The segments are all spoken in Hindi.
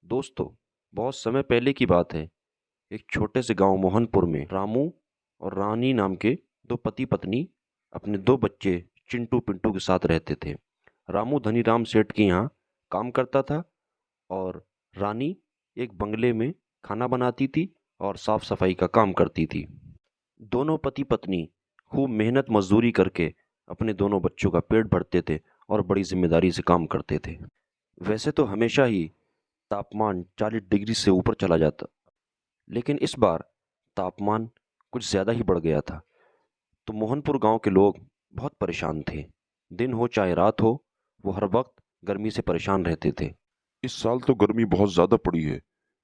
दोस्तों, बहुत समय पहले की बात है। एक छोटे से गांव मोहनपुर में रामू और रानी नाम के दो पति पत्नी अपने दो बच्चे चिंटू पिंटू के साथ रहते थे। रामू धनीराम सेठ के यहाँ काम करता था और रानी एक बंगले में खाना बनाती थी और साफ सफाई का काम करती थी। दोनों पति पत्नी खूब मेहनत मजदूरी करके अपने दोनों बच्चों का पेट भरते थे और बड़ी जिम्मेदारी से काम करते थे। वैसे तो हमेशा ही तापमान 40 डिग्री से ऊपर चला जाता, लेकिन इस बार तापमान कुछ ज़्यादा ही बढ़ गया था। तो मोहनपुर गांव के लोग बहुत परेशान थे। दिन हो चाहे रात हो, वो हर वक्त गर्मी से परेशान रहते थे। इस साल तो गर्मी बहुत ज्यादा पड़ी है।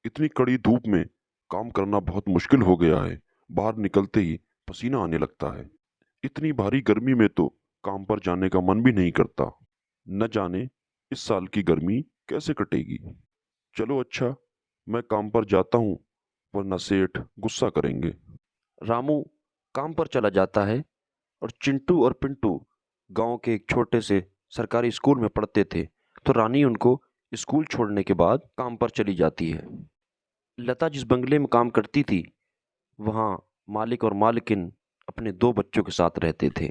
इतनी कड़ी धूप में काम करना बहुत मुश्किल हो गया है। बाहर निकलते ही पसीना आने लगता है। इतनी भारी गर्मी में तो काम पर जाने का मन भी नहीं करता। न जाने इस साल की गर्मी कैसे कटेगी। चलो अच्छा, मैं काम पर जाता हूँ, वरना सेठ गुस्सा करेंगे। रामू काम पर चला जाता है और चिंटू और पिंटू गांव के एक छोटे से सरकारी स्कूल में पढ़ते थे। तो रानी उनको स्कूल छोड़ने के बाद काम पर चली जाती है। लता जिस बंगले में काम करती थी, वहाँ मालिक और मालकिन अपने दो बच्चों के साथ रहते थे।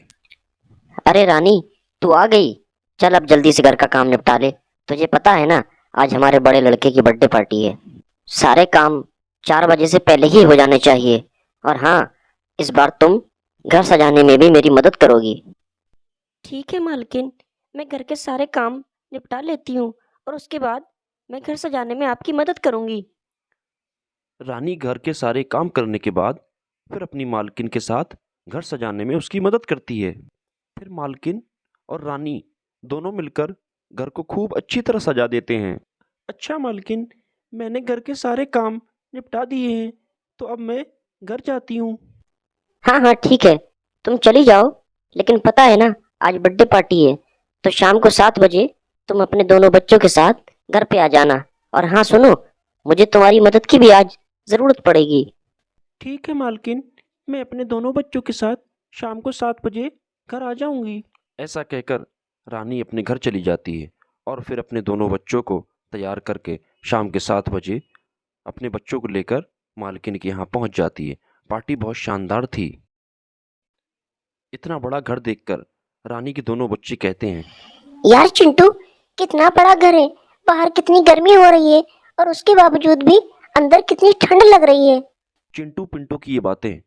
अरे रानी, तू आ गई। चल अब जल्दी से घर का काम निपटा ले। तुझे पता है ना, आज हमारे बड़े लड़के की बर्थडे पार्टी है। सारे काम 4 बजे से पहले ही हो जाने चाहिए। और हाँ, इस बार तुम घर सजाने में भी मेरी मदद करोगी। ठीक है मालकिन, मैं घर के सारे काम निपटा लेती हूँ और उसके बाद मैं घर सजाने में आपकी मदद करूँगी। रानी घर के सारे काम करने के बाद फिर अपनी मालकिन के साथ घर सजाने में उसकी मदद करती है। फिर मालकिन और रानी दोनों मिलकर घर को खूब अच्छी तरह सजा देते हैं। अच्छा मालकिन, मैंने घर के सारे काम निपटा दिए हैं, तो अब मैं घर जाती हूँ। हाँ हाँ ठीक है, तुम चली जाओ। लेकिन पता है ना, आज बर्थडे पार्टी है, तो शाम को 7 बजे तुम अपने दोनों बच्चों के साथ घर पे आ जाना। और हाँ सुनो, मुझे तुम्हारी मदद की भी आज जरूरत पड़ेगी। ठीक है मालकिन, मैं अपने दोनों बच्चों के साथ शाम को 7 बजे घर आ जाऊंगी। ऐसा कहकर रानी अपने घर चली जाती है और फिर अपने दोनों बच्चों को तैयार करके शाम के 7 बजे अपने बच्चों को लेकर मालकिन के यहाँ पहुँच जाती है। पार्टी बहुत शानदार थी। इतना बड़ा घर देखकर रानी के दोनों बच्चे कहते हैं, यार चिंटू, कितना बड़ा घर है। बाहर कितनी गर्मी हो रही है और उसके बावजूद भी अंदर कितनी ठंड लग रही है। चिंटू पिंटू की ये बातें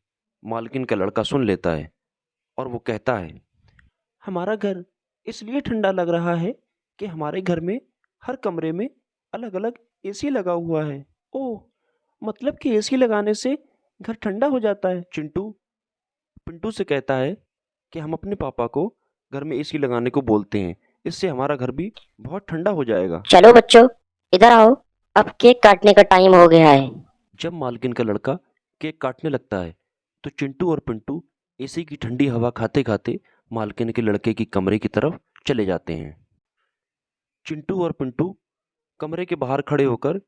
मालकिन का लड़का सुन लेता है और वो कहता है, हमारा घर इसलिए ठंडा लग रहा है कि हमारे घर में हर कमरे में अलग अलग एसी लगा हुआ है। ओह, मतलब कि एसी लगाने से घर ठंडा हो जाता है। चिंटू पिंटू से कहता है कि हम अपने पापा को घर में एसी लगाने को बोलते हैं, इससे हमारा घर भी बहुत ठंडा हो जाएगा। चलो बच्चों, इधर आओ, अब केक काटने का टाइम हो गया है। जब मालकिन का लड़का केक काटने लगता है, तो चिंटू और पिंटू एसी की ठंडी हवा खाते खाते मालकिन के लड़के की कमरे की तरफ चले जाते हैं। चिंटू और पिंटू कमरे के बाहर खड़े होकर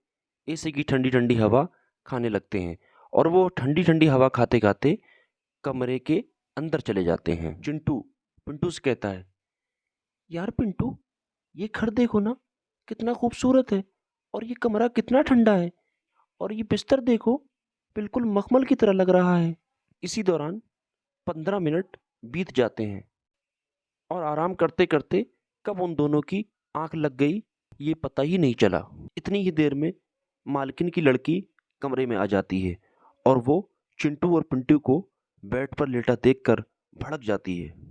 एसी की ठंडी ठंडी हवा खाने लगते हैं और वो ठंडी ठंडी हवा खाते खाते कमरे के अंदर चले जाते हैं। चिंटू पिंटू से कहता है, यार पिंटू, ये घर देखो ना, कितना खूबसूरत है, और ये कमरा कितना ठंडा है, और ये बिस्तर देखो, बिल्कुल मखमल की तरह लग रहा है। इसी दौरान 15 मिनट बीत जाते हैं और आराम करते करते कब उन दोनों की आंख लग गई, ये पता ही नहीं चला। इतनी ही देर में मालकिन की लड़की कमरे में आ जाती है और वो चिंटू और पिंटू को बेड पर लेटा देखकर भड़क जाती है।